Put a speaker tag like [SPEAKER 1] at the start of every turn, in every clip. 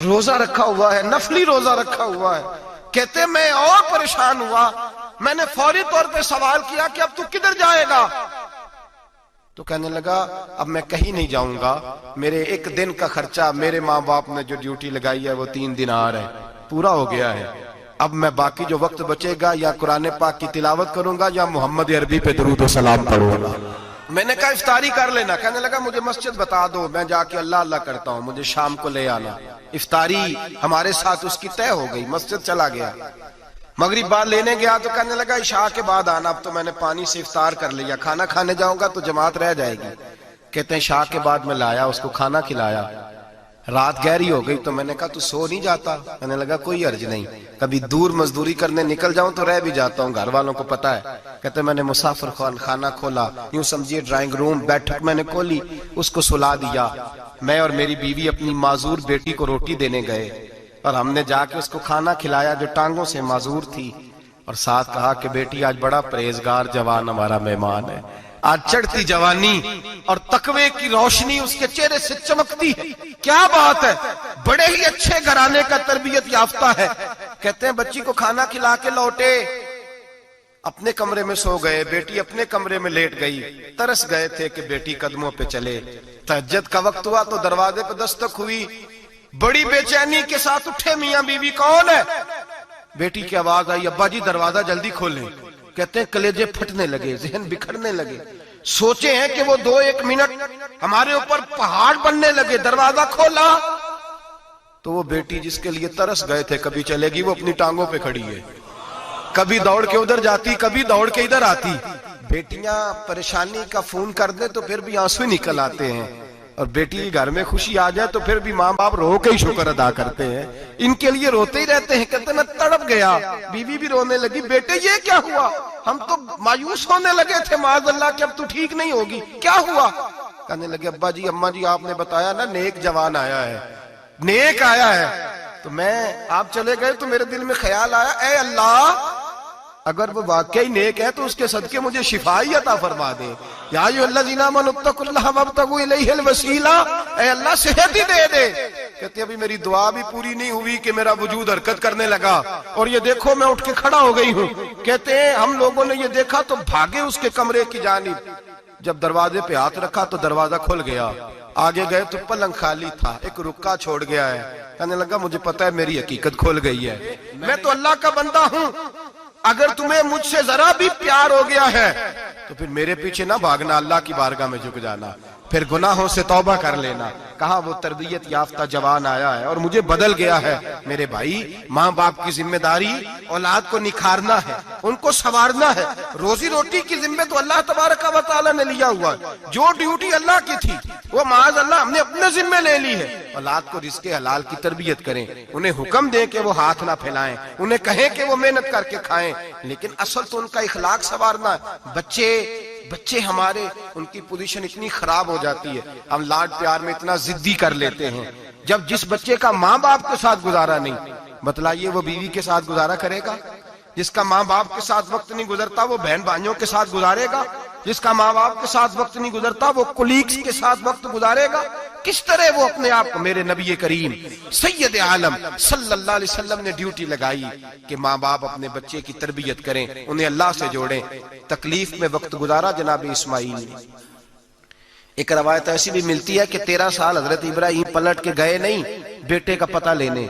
[SPEAKER 1] روزہ رکھا ہوا ہے، نفلی روزہ رکھا ہوا ہے. کہتے میں اور پریشان ہوا، میں نے فوری طور پہ سوال کیا کہ اب تو کدھر جائے گا؟ تو کہنے لگا اب میں کہیں نہیں جاؤں گا، میرے ایک دن کا خرچہ میرے ماں باپ نے جو ڈیوٹی لگائی ہے وہ 3 دن آ رہے پورا ہو گیا ہے. اب میں باقی جو وقت بچے گا یا قرآن پاک کی تلاوت کروں گا یا محمد عربی پہ درود و سلام پڑھوں گا. میں نے کہا افطاری کر لینا. کہنے لگا مجھے مسجد بتا دو، میں جا کے اللہ اللہ کرتا ہوں، مجھے شام کو لے آنا. افطاری ہمارے ساتھ اس کی طے ہو گئی، مسجد چلا گیا. مغرب بعد لینے گیا تو کہنے لگا عشاء کے بعد آنا. اب تو میں نے پانی سے افطار کر لیا، کھانا کھانے جاؤں گا تو جماعت رہ جائے گی. کہتے ہیں عشاء کے بعد میں لایا، اس کو کھانا کھلایا. رات گہری ہو گئی تو میں نے کہا تو سو نہیں جاتا؟ کہنے لگا کوئی عرض نہیں، کبھی دور مزدوری کرنے نکل جاؤں تو رہ بھی جاتا ہوں، گھر والوں کو پتا ہے. کہتے میں نے مسافر خانہ کھولا، یوں سمجھیے ڈرائنگ روم بیٹھک میں نے کھولی، اس کو سلا دیا. میں اور میری بیوی اپنی معذور بیٹی کو روٹی دینے گئے اور ہم نے جا کے اس کو کھانا کھلایا جو ٹانگوں سے معذور تھی، اور ساتھ کہا کہ بیٹی آج بڑا پرہیزگار جوان ہمارا مہمان ہے. آج چڑھتی جوانی اور تقوی کی روشنی اس کے چہرے سے چمکتی ہے. کیا بات ہے، بڑے ہی اچھے گھرانے کا تربیت یافتہ ہے. کہتے ہیں بچی کو کھانا کھلا کے لوٹے، اپنے کمرے میں سو گئے، بیٹی اپنے کمرے میں لیٹ گئی. ترس گئے تھے کہ بیٹی قدموں پہ چلے. تہجد کا وقت ہوا تو دروازے پہ دستک ہوئی. بڑی بے چینی کے ساتھ اٹھے میاں بیوی، کون ہے؟ بیٹی کی آواز آئی ابا جی دروازہ جلدی کھولیں. کہتے ہیں کلیجے پھٹنے لگے، ذہن بکھرنے لگے. سوچے ہیں کہ وہ 2-1 منٹ ہمارے اوپر پہاڑ بننے لگے. دروازہ کھولا تو وہ بیٹی جس کے لیے ترس گئے تھے کبھی چلے گی، وہ اپنی ٹانگوں پہ کھڑی ہے. کبھی دوڑ کے ادھر جاتی، کبھی دوڑ کے ادھر آتی. بیٹیاں پریشانی کا فون کر دیں تو پھر بھی آنسو نکل آتے ہیں، اور بیٹی گھر میں خوشی آ جائے تو پھر بھی ماں باپ رو کے ہی شکر ادا کرتے ہیں. ان کے لیے روتے ہی رہتے ہیں. کہتے میں تڑپ گیا. بیوی بھی رونے لگی، بیٹے یہ کیا ہوا؟ ہم تو مایوس ہونے لگے تھے معاذ اللہ کہ اب تو ٹھیک نہیں ہوگی، کیا ہوا؟ کہنے لگے ابا جی اماں جی آپ نے بتایا نا نیک جوان آیا ہے، نیک آیا ہے. تو میں آپ چلے گئے تو میرے دل میں خیال آیا اے اللہ اگر وہ واقعی نیک ہے تو اس کے صدقے مجھے شفائی عطا فرما دے. یا ایھا الذین آمنوا اتقوا اللہ وابتغوا الیہ الوسیلہ، اے اللہ صحت ہی دے دے. کہتے ابھی میری دعا بھی پوری نہیں ہوئی کہ میرا وجود حرکت کرنے لگا، اور یہ دیکھو میں اٹھ کے کھڑا ہو گئی ہوں. کہتے ہیں ہم لوگوں نے یہ دیکھا تو بھاگے اس کے کمرے کی جانب. جب دروازے پہ ہاتھ رکھا تو دروازہ کھل گیا. آگے گئے تو پلنگ خالی تھا، ایک رکا چھوڑ گیا ہے. کہنے لگا مجھے پتا ہے میری حقیقت کھل گئی ہے، میں تو اللہ کا بندہ ہوں. اگر تمہیں مجھ سے ذرا بھی پیار ہو گیا ہے تو پھر میرے پیچھے نہ بھاگنا، اللہ کی بارگاہ میں جھک جانا، پھر گناہوں سے توبہ کر لینا. کہا وہ تربیت یافتہ جوان آیا ہے اور مجھے بدل گیا ہے. میرے بھائی ماں باپ کی ذمہ داری اولاد کو نکھارنا ہے، ان کو سنوارنا ہے. روزی روٹی کی ذمہ تو اللہ تبارک و تعالی نے لیا ہوا ہے. جو ڈیوٹی اللہ کی تھی وہ معاذ اللہ ہم نے اپنے ذمہ لے لی ہے. اولاد کو رزق حلال کی تربیت کریں، انہیں حکم دیں کہ وہ ہاتھ نہ پھیلائیں، انہیں کہیں کہ وہ محنت کر کے کھائیں، لیکن اصل تو ان کا اخلاق سنوارنا ہے. بچے ہمارے ان کی پوزیشن اتنی خراب ہو جاتی ہے، ہم لاڈ پیار میں اتنا ضدی کر لیتے ہیں. جب جس بچے کا ماں باپ کے ساتھ گزارا نہیں، بتلائیے وہ بیوی کے ساتھ گزارا کرے گا؟ جس کا ماں باپ کے ساتھ وقت نہیں گزرتا وہ بہن بھائیوں کے ساتھ گزارے گا؟ جس کا ماں باپ کے ساتھ وقت نہیں گزرتا وہ کولیگز کے ساتھ وقت گزارے گا؟ کس طرح وہ اپنے آپ کو، میرے نبی کریم سید عالم صلی اللہ علیہ وسلم نے ڈیوٹی لگائی کہ ماں باپ اپنے بچے کی تربیت کریں، انہیں اللہ سے جوڑیں. تکلیف میں وقت گزارا جناب اسماعیل نے. ایک روایت ایسی بھی ملتی ہے کہ 13 سال حضرت ابراہیم پلٹ کے گئے نہیں بیٹے کا پتہ لینے،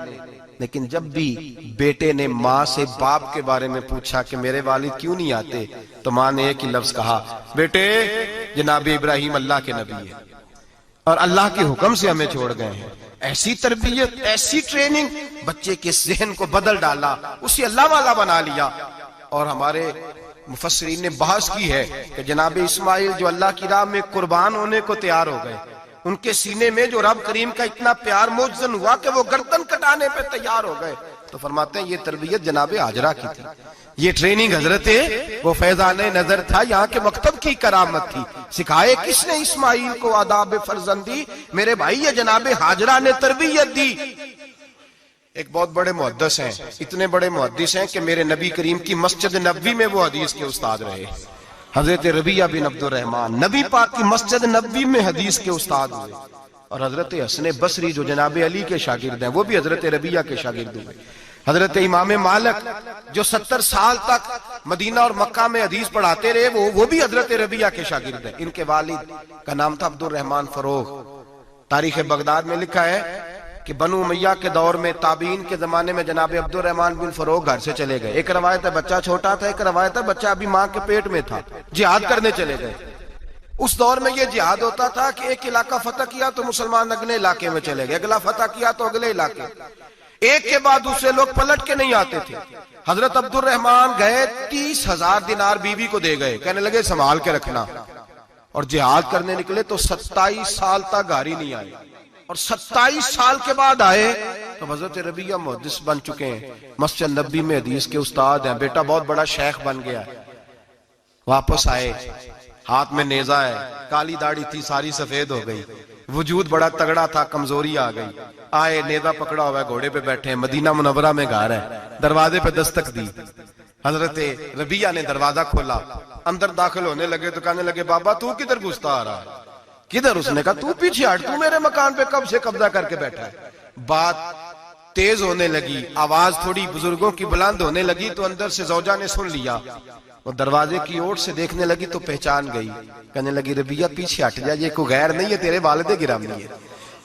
[SPEAKER 1] لیکن جب بھی بیٹے نے ماں سے باپ کے بارے میں پوچھا کہ میرے والد کیوں نہیں آتے تو ماں نے ایک ہی لفظ کہا، بیٹے جناب ابراہیم اللہ کے نبی ہے اور اللہ کے حکم سے ہمیں چھوڑ گئے ہیں. ایسی تربیت، ایسی ٹریننگ بچے کے ذہن کو بدل ڈالا، اسے اللہ والا بنا لیا. اور ہمارے مفسرین نے بحث کی ہے کہ جناب اسماعیل جو اللہ کی راہ میں قربان ہونے کو تیار ہو گئے، ان کے سینے میں جو رب کریم کا اتنا پیار موجزن ہوا کہ وہ گردن کٹانے پہ تیار ہو گئے. تو فرماتے ہیں یہ تربیت جناب ہاجرہ کی تھی، یہ ٹریننگ حضرت وہ فیضان نظر تھا، یہاں کے مکتب کی کرامت تھی. سکھائے کس نے اسماعیل کو آداب فرزندی؟ میرے بھائی یہ جناب ہاجرہ نے تربیت دی. ایک بہت بڑے محدث ہیں، اتنے بڑے محدث ہیں کہ میرے نبی کریم کی مسجد نبوی میں وہ حدیث کے استاد رہے. حضرت ربیعہ بن عبد الرحمن نبی پاک کی مسجد نبوی میں حدیث کے استاد ہوئے. اور حضرت حسن بصری جو جناب علی کے شاگرد ہیں وہ بھی حضرت ربیہ کے شاگرد ہوئے. حضرت امام مالک جو 70 سال تک مدینہ اور مکہ میں حدیث پڑھاتے رہے وہ بھی حضرت ربیہ کے شاگرد ہیں. ان کے والد کا نام تھا عبد الرحمن فروغ. تاریخ بغداد میں لکھا ہے کہ بنو امیہ کے دور میں تابعین کے زمانے میں جناب عبد الرحمن بن فروغ گھر سے چلے گئے. ایک روایت ہے بچہ چھوٹا تھا, ایک روایت ہے بچہ ابھی ماں کے پیٹ میں تھا, جہاد کرنے چلے گئے. اس دور میں یہ جہاد ہوتا تھا کہ ایک علاقہ فتح کیا تو مسلمان اگلے علاقے میں چلے گئے, اگلا فتح کیا تو اگلے علاقے, ایک کے بعد دوسرے لوگ پلٹ کے نہیں آتے تھے. حضرت عبد الرحمن گئے 30,000 دینار بیوی کو دے گئے, کہنے لگے سنبھال کے رکھنا. اور جہاد کرنے نکلے تو 27 سال تک گھر ہی نہیں آئے, اور 27 سال کے بعد آئے تو حضرت ربیہ محدث بن چکے ہیں, مسجد نبی میں حدیث کے استاد ہیں, بیٹا بہت بڑا شیخ بن گیا. واپس آئے, ہاتھ میں نیزہ ہے, کالی داڑھی تھی ساری سفید ہو گئی, وجود بڑا تگڑا تھا, کمزوری آ گئی. آئے, نیزہ پکڑا ہوا ہے, گھوڑے پہ بیٹھے ہیں, مدینہ منورہ میں گھر ہے, دروازے پہ دستک دی. حضرت ربیہ نے دروازہ کھولا, اندر داخل ہونے لگے تو کہنے لگے بابا تو کدھر گھستا آ رہا ہے؟ کدھر؟ اس نے کہا تو پیچھے ہٹ, تو میرے مکان پہ کب سے قبضہ کر کے بیٹھا ہے. بات تیز ہونے لگی, آواز تھوڑی بزرگوں کی بلند ہونے لگی تو اندر سے زوجہ نے سن لیا. وہ دروازے کی اوٹ سے دیکھنے لگی تو پہچان گئی, کہنے لگی ربیہ پیچھے ہٹ جا, یہ کوئی غیر نہیں ہے, تیرے والد گرامی ہے,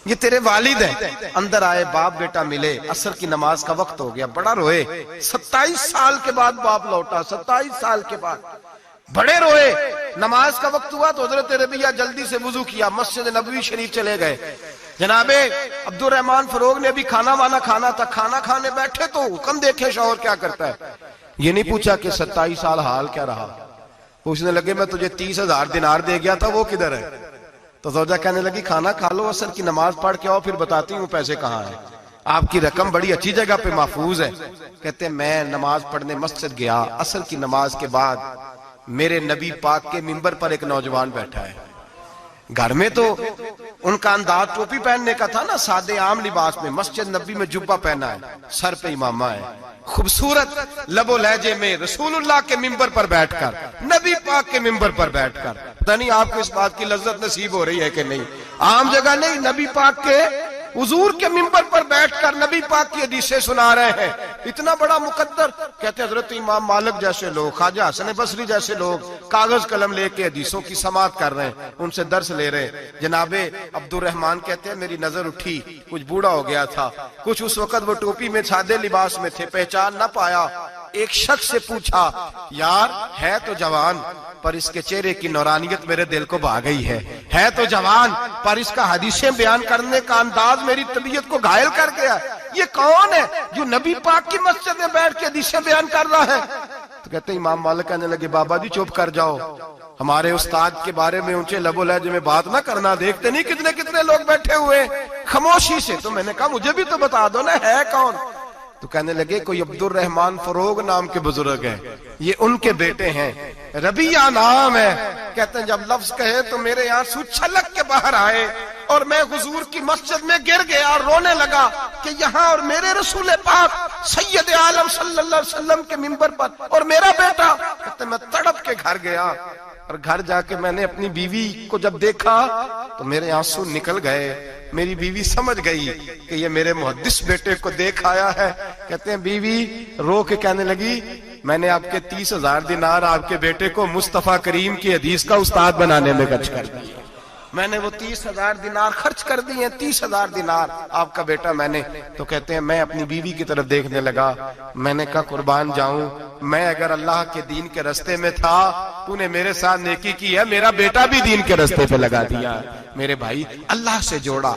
[SPEAKER 1] یہ تیرے والد ہیں. اندر آئے, باپ بیٹا ملے, عصر کی نماز کا وقت ہو گیا, بڑا روئے. 27 سال کے بعد باپ لوٹا, 27 سال کے بعد بڑے روئے. نماز کا وقت ہوا تو حضرت ربیہ جلدی سے وضو کیا, مسجد نبوی شریف چلے گئے. جناب عبد الرحمن فروغ نے ابھی کھانا وانا کھانا تھا, کھانا کھانے بیٹھے تو حکم دیکھے شوہر کیا کرتا ہے. یہ نہیں پوچھا کہ 27 سال حال کیا رہا, پوچھنے لگے میں تجھے 30,000 دینار دے گیا تھا, وہ کدھر ہے؟ تو زوجہ کہنے لگی کھانا کھا لو, عصر کی نماز پڑھ کے آؤ, پھر بتاتی ہوں پیسے کہاں ہیں. آپ کی رقم بڑی اچھی جگہ پہ محفوظ ہے. کہتے ہیں میں نماز پڑھنے مسجد گیا, عصر کی نماز کے بعد میرے نبی پاک کے منبر پر ایک نوجوان بیٹھا ہے. گھر میں تو ان کا انداز ٹوپی پہننے کا تھا نا, سادے عام لباس میں. مسجد نبی میں جبہ پہنا ہے, سر پہ امامہ ہے, خوبصورت لب و لہجے میں رسول اللہ کے منبر پر بیٹھ کر, نبی پاک کے منبر پر بیٹھ کر. پتہ نہیں آپ کو اس بات کی لذت نصیب ہو رہی ہے کہ نہیں, عام جگہ نہیں, نبی پاک کے حضور کے منبر پر بیٹھ کر نبی پاک کی حدیثیں سنا رہے ہیں. اتنا بڑا مقدر. کہتے ہیں حضرت امام مالک جیسے لوگ, خواجہ حسن بصری جیسے لوگ کاغذ قلم لے کے حدیثوں کی سماعت کر رہے ہیں, ان سے درس لے رہے ہیں. جناب عبد الرحمن کہتے ہیں میری نظر اٹھی, کچھ بوڑھا ہو گیا تھا, کچھ اس وقت وہ ٹوپی میں سادے لباس میں تھے, پہچان نہ پایا. ایک شخص سے پوچھا یار ہے تو جوان پر اس کے چہرے کی نورانیت میرے دل کو بھا گئی ہے تو جوان پر اس کا حدیثیں بیان کرنے کا انداز میری طبیعت کو گھائل کر گیا. یہ کون ہے جو نبی پاک کی مسجد میں بیٹھ کے حدیثیں بیان کر رہا ہے؟ تو کہتے ہیں امام مالک کہنے لگے بابا جی چپ کر جاؤ, ہمارے استاد کے بارے میں اونچے لب و لہجے میں بات نہ کرنا, دیکھتے نہیں کتنے لوگ بیٹھے ہوئے خاموشی سے. تو میں نے کہا مجھے بھی تو بتا دو نا ہے کون. تو کہنے لگے کوئی عبد الرحمن فروغ نام کے بزرگ ہیں, یہ ان کے بیٹے ہیں, ربیہ نام ہے. کہتے ہیں جب لفظ کہے تو میرے آنسو چھلک کے باہر آئے اور میں حضور کی مسجد میں گر گیا اور رونے لگا کہ یہاں اور میرے رسول پاک سید عالم صلی اللہ علیہ وسلم کے منبر پر اور میرا بیٹا. کہتے ہیں میں تڑپ کے گھر گیا اور گھر جا کے میں نے اپنی بیوی کو جب دیکھا تو میرے آنسو نکل گئے. میری بیوی سمجھ گئی کہ یہ میرے محدث بیٹے کو دیکھ آیا ہے. کہتے ہیں بیوی رو کے کہنے لگی میں نے آپ کے 30,000 دینار آپ کے بیٹے کو مصطفیٰ کریم کی حدیث کا استاد بنانے میں خرچ کر دیے. میں نے وہ 30,000 دینار خرچ کر دیے, 30,000 دینار آپ کا بیٹا میں نے. تو کہتے ہیں میں اپنی بیوی کی طرف دیکھنے لگا, میں نے کہا قربان جاؤں, میں اگر اللہ کے دین کے رستے میں تھا تو نے میرے ساتھ نیکی کی ہے, میرا بیٹا بھی دین کے رستے پہ لگا دیا. میرے بھائی اللہ سے جوڑا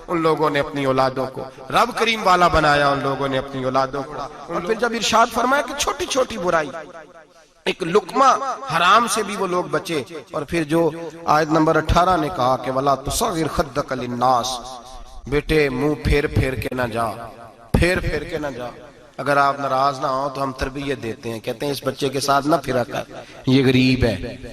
[SPEAKER 1] ان لوگوں نے اپنی اولادوں کو, رب کریم والا بنایا ان لوگوں نے اپنی اولادوں کو. اور پھر جب ارشاد فرمایا کہ چھوٹی چھوٹی برائی, ایک لقمہ حرام سے بھی وہ لوگ بچے. اور پھر جو آیت نمبر 18 نے کہا کہ وَلَا تُصَغِّرْ خَدَّكَ لِلنَّاسِ, بیٹے منہ پھیر کے نہ جا, پھیر کے نہ جا. اگر آپ ناراض نہ ہوں تو ہم تربیت دیتے ہیں, کہتے ہیں اس بچے کے ساتھ نہ پھرا کر, یہ غریب ہے,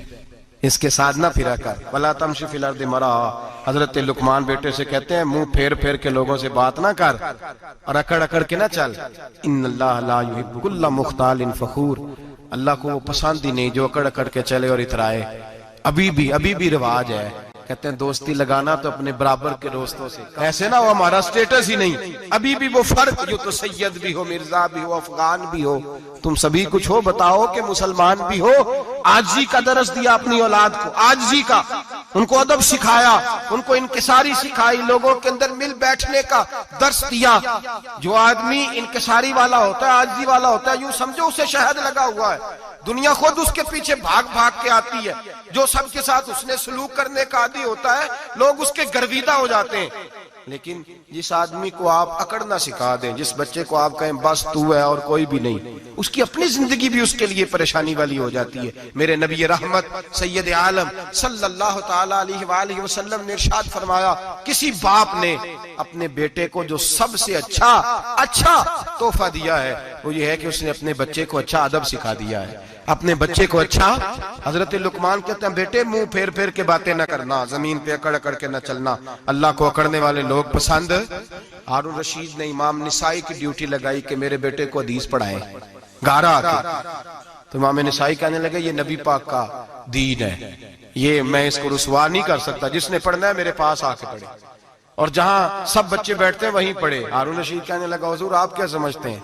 [SPEAKER 1] اس کے ساتھ نہ پھرا کر. وَلَا تَمْشِ فِي الْأَرْضِ مَرَحًا, حضرت لقمان بیٹے سے کہتے ہیں منہ پھیر کے لوگوں سے بات نہ کر اور اکڑ کے نہ چل. إِنَّ اللَّهَ لَا يُحِبُّ كُلَّ مُخْتَالٍ فَخُورٍ, اللہ کو وہ پسند ہی نہیں جو اکڑ کے چلے اور اترائے. ابھی بھی رواج ہے کہتے ہیں دوستی لگانا تو اپنے برابر کے دوستوں سے، ایسے نہ ہو ہمارا سٹیٹس ہی نہیں، ابھی بھی وہ فرق، جو تو سید بھی ہو، مرزا بھی ہو، افغان بھی ہو، تم سبھی کچھ ہو، بتاؤ کہ مسلمان بھی ہو۔ عاجزی کا درس دیا اپنی اولاد کو، عاجزی کا، ان کو ادب سکھایا، ان کو انکساری سکھائی، لوگوں کے اندر مل بیٹھنے کا درس دیا۔ جو آدمی انکساری والا ہوتا ہے، عاجزی والا ہوتا ہے، یوں سمجھو اسے شہد لگا ہوا ہے، دنیا خود اس کے پیچھے بھاگ بھاگ کے آتی ہے۔ جو سب کے ساتھ اس نے سلوک کرنے کا عادی ہوتا ہے، لوگ اس کے گرویدہ ہو جاتے ہیں۔ لیکن جس آدمی کو آپ اکڑنا سکھا دیں، جس بچے کو آپ کہیں بس تو ہے اور کوئی بھی نہیں، اس کی اپنی زندگی بھی اس کے لیے پریشانی والی ہو جاتی ہے۔ میرے نبی رحمت سید عالم صلی اللہ تعالی علیہ وآلہ وسلم نے ارشاد فرمایا، کسی باپ نے اپنے بیٹے کو جو سب سے اچھا تحفہ دیا ہے وہ یہ ہے کہ اس نے اپنے بچے کو اچھا ادب سکھا دیا ہے، اپنے بچے کو اچھا۔ حضرت لقمان کہتے ہیں بیٹے منہ پھیر پھیر کے باتیں نہ کرنا، زمین پہ اکڑ اکڑ کے نہ چلنا، اللہ کو اکڑنے والے لوگ پسند۔ ہارون رشید نے امام نسائی کی ڈیوٹی لگائی کہ میرے بیٹے کو حدیث پڑھائیں گارا آ کے، تو امام نسائی کہنے لگے یہ نبی پاک کا دین ہے، یہ میں اس کو رسوا نہیں کر سکتا، جس نے پڑھنا ہے میرے پاس آ کے پڑھے، اور جہاں سب بچے بیٹھتے ہیں وہیں پڑھے۔ ہارون رشید کہنے لگا حضور آپ کیا سمجھتے ہیں،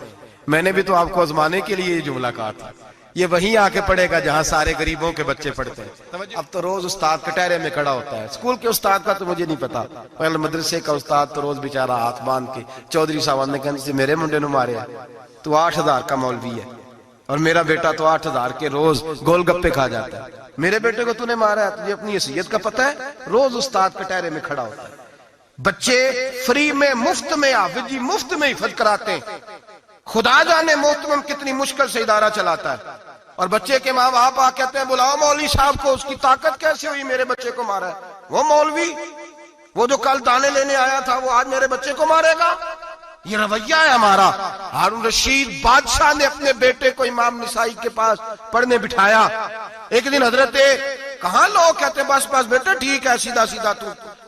[SPEAKER 1] میں نے بھی تو آپ کو آزمانے کے لیے یہ جملہ کہا تھا، یہ وہیں آ کے پڑھے گا جہاں سارے غریبوں کے بچے پڑھتے ہیں۔ اب تو روز استاد کٹہرے میں کھڑا ہوتا ہے، اسکول کے استاد کا تو مجھے نہیں پتا، پہلے مدرسے کا استاد تو روز بیچارہ ہاتھ باندھ کے چودھری صاحب نے کہنے سے میرے منڈے نو مارے تو 8,000 کا مولوی ہے، اور میرا بیٹا تو 8,000 کے روز گول گپے کھا جاتا ہے، میرے بیٹے کو تو نے مارا ہے، تجھے اپنی حیثیت کا پتہ ہے؟ روز استاد کٹہرے میں کھڑا ہوتا ہے۔ بچے فری میں مفت میں حافظ جی مفت میں حفظ کراتے ہیں، خدا جانے محتمم کتنی مشکل سے ادارہ چلاتا ہے، اور بچے کے ماں باپ آ کہتے ہیں بلاؤ مولوی صاحب کو، اس کی طاقت کیسے ہوئی میرے بچے کو مارا ہے؟ وہ مولوی وہ جو کل دانے لینے آیا تھا وہ آج میرے بچے کو مارے گا؟ یہ رویہ ہے ہمارا۔ ہارون رشید بادشاہ نے اپنے بیٹے کو امام نسائی کے پاس پڑھنے بٹھایا۔ ایک دن حضرت کہاں لوگ کہتے بس بیٹے ٹھیک ہے، سیدھا سیدھا تو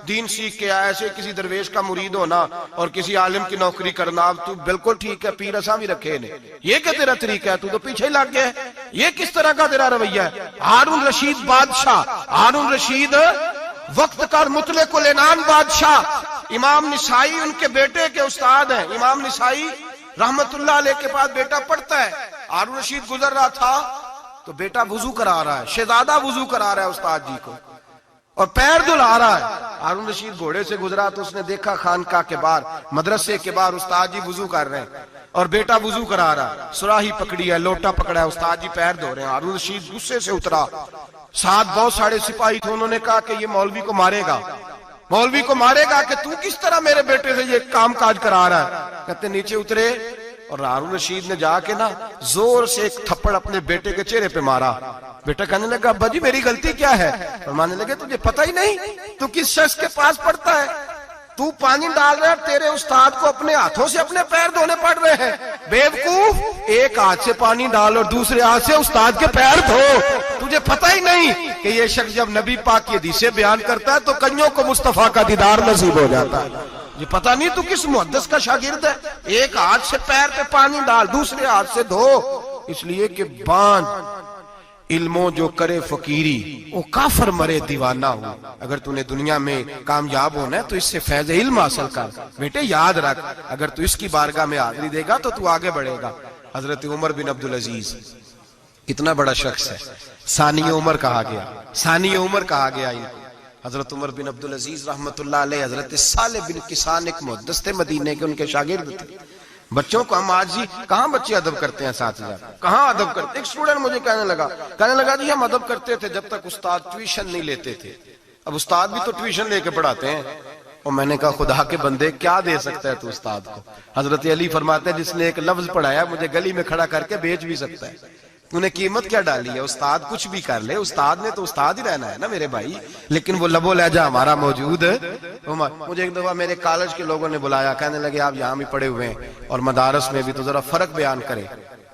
[SPEAKER 1] دین سیکھ کے آیا، ایسے کسی درویش کا مرید ہونا اور کسی عالم کی نوکری کرنا، اب تو بالکل ٹھیک ہے، پیر اساں بھی رکھے نے، یہ کہ تیرا طریقہ ہے، تو پیچھے لگ گیا ہے، یہ کس طرح کا تیرا رویہ ہے؟ ہارون رشید بادشاہ، ہارون رشید وقت کا مطلق العنان بادشاہ، امام نسائی ان کے بیٹے کے استاد ہیں، امام نسائی رحمت اللہ علیہ کے پاس بیٹا پڑھتا ہے۔ ہارون رشید گزر رہا تھا تو بیٹا وضو کرا رہا ہے، شہزادہ وضو کرا رہا ہے استاد جی کو، اور پیر دھلا رہا ہے۔ ہارون رشید گھوڑے سے گزرا تو اس نے دیکھا خانقاہ کے باہر، مدرسے کے باہر استاد جی وضو کر رہے ہیں اور بیٹا وضو کرا رہا ہے، سراہی پکڑی ہے، لوٹا پکڑا ہے، استاد جی پیر دھو رہے ہیں۔ ہارون رشید غصے سے اترا، ساتھ بہت سارے سپاہی تھے، انہوں نے کہا کہ یہ مولوی کو مارے گا، مولوی کو مارے گا کہ تو کس طرح میرے بیٹے سے یہ کام کاج کرا رہا ہے؟ کہتے نیچے اترے اور ہارون رشید نے جا کے نا زور سے ایک تھپڑ اپنے بیٹے کے چہرے پہ مارا۔ بیٹا کہنے لگا ابا جی میری غلطی کیا ہے؟ فرمانے لگے تجھے پتہ ہی نہیں تو کس شخص کے پاس پڑھتا ہے؟ تو پانی ڈال رہا ہے، تیرے استاد کو اپنے ہاتھوں سے اپنے پیر دھونے پڑ رہے ہیں۔ بیوقوف، ایک ہاتھ سے پانی ڈال اور دوسرے ہاتھ سے استاد کے پیر دھو، تجھے پتہ ہی نہیں کہ یہ شخص جب نبی پاک کی حدیثیں بیان کرتا ہے تو کئیوں کو مصطفیٰ کا دیدار نصیب ہو جاتا ہے۔ یہ پتہ نہیں تو کس محدث کا شاگرد ہے؟ ایک ہاتھ سے پیر پہ پانی ڈال، دوسرے ہاتھ سے دھو، اس لیے کہ باندھ علموں جو کرے فقیری وہ کافر مرے دیوانہ ہو۔ اگر تو نے دنیا میں کامیاب ہونا ہے تو اس سے فیض علم حاصل کر، بیٹے یاد رکھ، اگر تو اس کی بارگاہ میں حاضری دے گا تو تو آگے بڑھے گا۔ حضرت عمر بن عبدالعزیز کتنا بڑا شخص ہے، ثانی عمر کہا گیا، ثانی عمر کہا گیا۔ حضرت عمر بن عبدالعزیز رحمت اللہ علیہ، حضرت صالح بن کسان ایک محدث تھے مدینے کے، ان کے شاگرد تھے۔ بچوں کو ہم آج ہی کہاں بچے ادب کرتے ہیں ساتھ جا کہاں ادب کرتے؟ ایک اسٹوڈنٹ مجھے کہنے لگا جی ہم ادب کرتے تھے جب تک استاد ٹیوشن نہیں لیتے تھے، اب استاد بھی تو ٹیوشن لے کے پڑھاتے ہیں۔ اور میں نے کہا خدا کے بندے کیا دے سکتا ہے تو استاد کو؟ حضرت علی فرماتے ہیں جس نے ایک لفظ پڑھایا مجھے گلی میں کھڑا کر کے بیچ بھی سکتا ہے، تو نے قیمت کیا ڈالی ہے؟ استاد کچھ بھی کر لے، استاد نے تو استاد ہی رہنا ہے نا میرے بھائی، لیکن وہ لب و لہجہ ہمارا موجود ہے۔ مجھے ایک دفعہ میرے کالج کے لوگوں نے بلایا، کہنے لگے آپ یہاں بھی پڑھے ہوئے ہیں اور مدارس میں بھی، تو ذرا فرق بیان کریں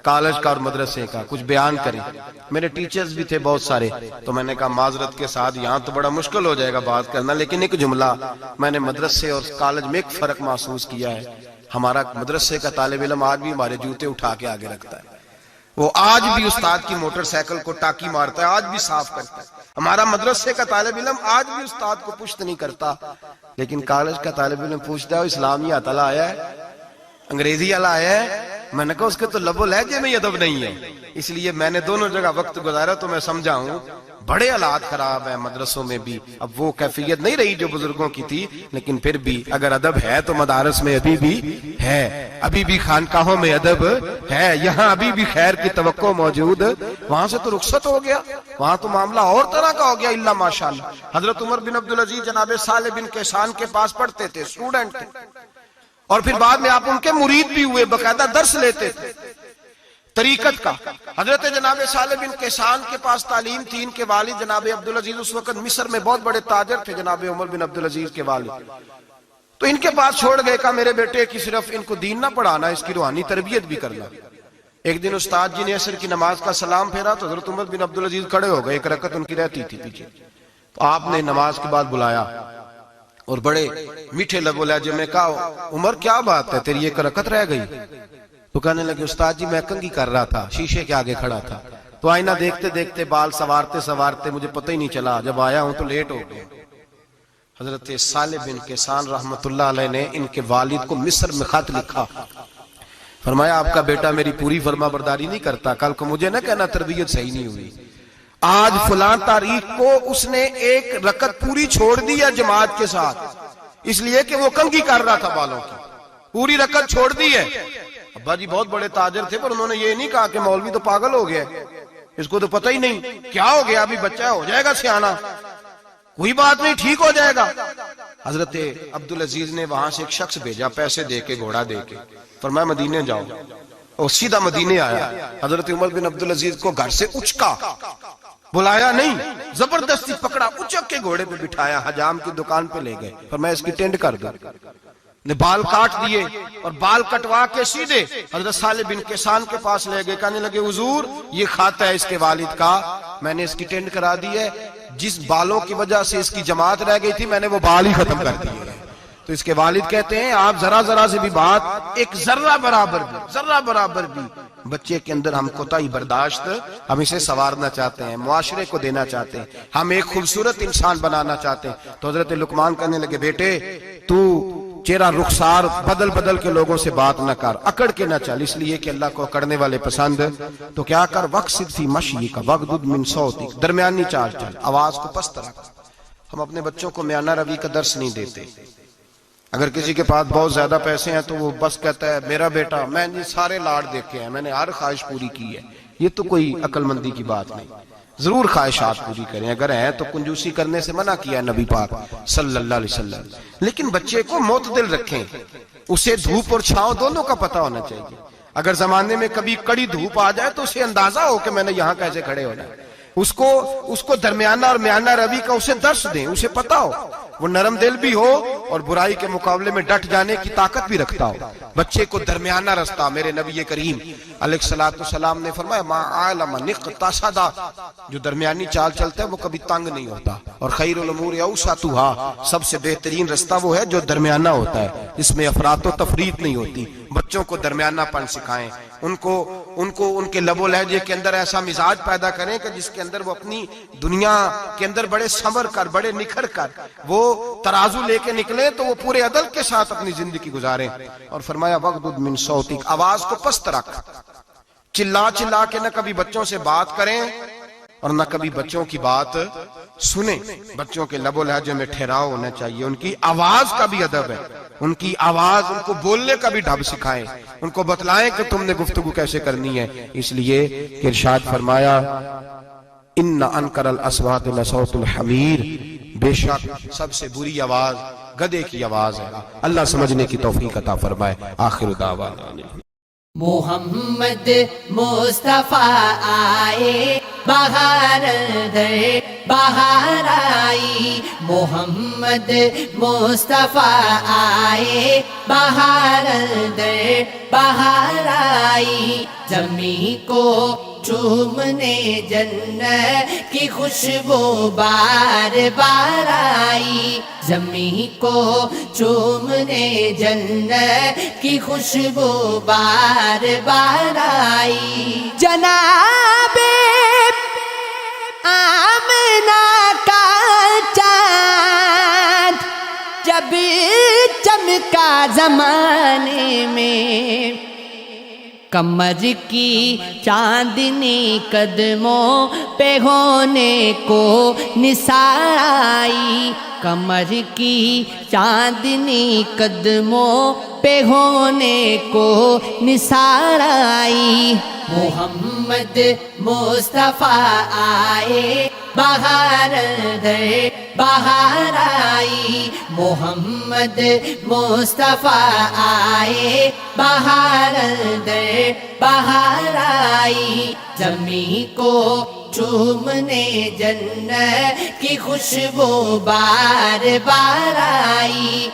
[SPEAKER 1] کالج کا اور مدرسے کا، کچھ بیان کریں۔ میرے ٹیچرز بھی تھے بہت سارے، تو میں نے کہا معذرت کے ساتھ یہاں تو بڑا مشکل ہو جائے گا بات کرنا، لیکن ایک جملہ میں نے مدرسے اور کالج میں ایک فرق محسوس کیا ہے۔ ہمارا مدرسے کا طالب علم آج بھی ہمارے جوتے اٹھا کے آگے رکھتا ہے، وہ آج بھی استاد کی موٹر سائیکل کو ٹاکی مارتا ہے، آج بھی صاف کرتا ہے۔ ہمارا مدرسے کا طالب علم آج بھی استاد کو پشت نہیں کرتا، لیکن کالج کا طالب علم پوچھتا ہے اسلامی آتلا آیا ہے، انگریزی والا آیا ہے؟ میں نے کہا اس کے تو لب و لہجے میں ادب نہیں ہے۔ اس لیے میں نے دونوں جگہ وقت گزارا تو میں سمجھا ہوں بڑے حالات خراب ہیں مدرسوں میں بھی۔ اب وہ کیفیت نہیں رہی جو بزرگوں کی تھی، لیکن پھر بھی اگر ادب ہے تو مدارس میں ابھی بھی ہے، ابھی بھی خانقاہوں میں ادب ہے، یہاں ابھی بھی خیر کی توقع موجود۔ وہاں سے تو رخصت ہو گیا، وہاں تو معاملہ اور طرح کا ہو گیا الا ماشاءاللہ۔ حضرت عمر بن عبدالعزیز جناب صالح بن کیسان کے پاس پڑھتے تھے، اسٹوڈنٹ تھے، اور پھر بعد میں آپ ان کے مرید بھی ہوئے، باقاعدہ درس لیتے تھے طریقت کا۔ حضرت جناب صالح بن کیسان کے پاس تعلیم تھی، ان کے والد جناب عبدالعزیز اس وقت مصر میں بہت بڑے تاجر تھے، جناب عمر بن عبدالعزیز کے والد۔ تو ان کے پاس چھوڑ گئے، کہا میرے بیٹے کی صرف ان کو دین نہ پڑھانا، اس کی روحانی تربیت بھی کرنا۔ ایک دن استاد جی نے عصر کی نماز کا سلام پھیرا تو حضرت عمر بن عبدالعزیز کھڑے ہو گئے، ایک رکعت ان کی رہتی تھی پیچھے، تو آپ نے نماز کے بعد بلایا اور بڑے میٹھے لب و لہجے میں کہا عمر کیا بات ہے تیری ایک رکعت رہ گئی؟ تو کہنے لگے استاد جی میں کنگھی کر رہا تھا، شیشے کے آگے کھڑا تھا، تو آئینہ دیکھتے دیکھتے بال سوارتے سوارتے مجھے پتہ ہی نہیں چلا، جب آیا ہوں تو لیٹ ہو گیا۔ حضرت صالح بن کیسان رحمت اللہ علیہ نے ان کے والد کو مصر میں خط لکھا، فرمایا آپ کا بیٹا میری پوری فرما برداری نہیں کرتا، کل کو مجھے نہ کہنا تربیت صحیح نہیں ہوئی۔ آج فلاں تاریخ کو اس نے ایک رکعت پوری چھوڑ دی ہے جماعت کے ساتھ، اس لیے کہ وہ کنگھی کر رہا تھا بالوں کی، پوری رکعت چھوڑ دی ہے۔ ابا جی بہت بڑے تاجر تھے، پر انہوں نے یہ نہیں کہا کہ مولوی تو پاگل ہو گیا، اس کو تو پتہ ہی نہیں کیا ہو گیا، ابھی بچہ ہو جائے گا سیانا، کوئی بات نہیں ٹھیک ہو جائے گا۔ حضرت عبدالعزیز نے وہاں سے ایک شخص بھیجا، پیسے دے کے، گھوڑا دے کے، فرمایا مدینے جاؤ، اور سیدھا مدینے آیا۔ حضرت عمر بن عبدالعزیز کو گھر سے اچکا، بلایا نہیں، زبردستی پکڑا، اچک کے گھوڑے پہ بٹھایا، حجام کی دکان پہ لے گئے، فرمایا اس کی ٹینڈ کر دو، نے بال کاٹ دیے اور بال کٹوا کے سیدھے حضرت صالح بن کیسان کے پاس لے گئے، کہنے لگے حضور یہ کھاتا ہے اس کے والد کا، میں نے اس کی ٹینڈ کرا دی ہے، جس بالوں کی وجہ سے اس کی جماعت رہ گئی تھی میں نے وہ بال ہی ختم کر دیے۔ تو اس کے والد کہتے ہیں آپ ذرا سے بھی بات، ایک ذرہ برابر بھی بچے کے اندر ہم کوتاہی برداشت، ہم اسے سنوارنا چاہتے ہیں، معاشرے کو دینا چاہتے ہیں، ہم ایک خوبصورت انسان بنانا چاہتے ہیں۔ تو حضرت لقمان کہنے لگے بیٹے تو چہرہ رخسار بدل کے لوگوں سے بات نہ کر، اکڑ کے نہ چل، اس لیے کہ اللہ کو اکڑنے والے پسند، تو کیا کر وقصد فی مشی کا وغضض من صوتک، درمیانی چال چل، آواز کو پست رکھ۔ ہم اپنے بچوں کو میانہ روی کا درس نہیں دیتے۔ اگر کسی کے پاس بہت زیادہ پیسے ہیں تو وہ بس کہتا ہے میرا بیٹا، میں نے سارے لاڈ دیکھے ہیں، میں نے ہر خواہش پوری کی ہے، یہ تو کوئی عقل مندی کی بات نہیں۔ ضرور خواہشات پوری کریں، اگر ہیں تو کنجوسی کرنے سے منع کیا ہے نبی پاک صلی اللہ علیہ وسلم، لیکن بچے کو معتدل رکھیں، اسے دھوپ اور چھاؤں دونوں کا پتہ ہونا چاہیے۔ اگر زمانے میں کبھی کڑی دھوپ آ جائے تو اسے اندازہ ہو کہ میں نے یہاں کیسے کھڑے ہونا ہے، اس کو درمیانہ اور میانہ روی کا اسے درس دیں، اسے پتہ ہو، وہ نرم دل بھی ہو اور برائی کے مقابلے میں ڈٹ جانے کی طاقت بھی رکھتا ہو۔ بچے کو درمیانہ رستہ، میرے نبی کریم علیہ السلام نے فرمایا ما عالم نقتصد، جو درمیانی چال چلتا ہے وہ کبھی تنگ نہیں ہوتا، اور خیر الامور اوسطھا، سب سے بہترین رستہ وہ ہے جو درمیانہ ہوتا ہے، اس میں افراط و تفریط نہیں ہوتی۔ بچوں کو درمیانہ پن سکھائیں، ان کو ان کے لب و لہجے کے اندر ایسا مزاج پیدا کریں کہ جس کے اندر وہ اپنی دنیا کے اندر بڑے سنور کر، بڑے نکھر کر وہ ترازو لے کے نکلیں تو وہ پورے عدل کے ساتھ اپنی زندگی گزاریں۔ اور فرمایا وغضض من صوتک، آواز کو پست رکھ، چلا کے نہ کبھی بچوں سے بات کریں اور نہ کبھی بچوں کی بات سنیں۔ بچوں کے لب و لہجے میں ٹھہراؤ ہونا چاہیے، ان کی آواز کا بھی ادب ہے، ان کی آواز، ان کو بولنے کا بھی ڈھب سکھائیں، ان کو بتلائیں کہ تم نے گفتگو کیسے کرنی ہے۔ اس لیے کہ ارشاد فرمایا ان انکر الاصوات لصوت الحمیر، بے شک سب سے بری آواز گدھے کی آواز ہے۔ اللہ سمجھنے کی توفیق عطا فرمائے۔ آخر دعوانا
[SPEAKER 2] محمد مصطفیٰ آئے بہار در بہار آئی، محمد مصطفیٰ آئے بہار در بہار آئی، زمین کو چومنے جنت کی خوشبو بار بار آئی، زمین کو چومنے جنت کی خوشبو بار بار آئی، جناب آمنہ جب چمکا زمانے میں قمر کی چاندنی قدموں پہ ہونے کو نثار آئی، قمر کی چاندنی قدموں پہ ہونے کو نثار آئی۔ محمد مصطفیٰ آئے بہار در بہار آئی، محمد مصطفیٰ آئے بہار در بہار آئی، زمین کو چومنے جنت کی خوشبو بار بار آئی۔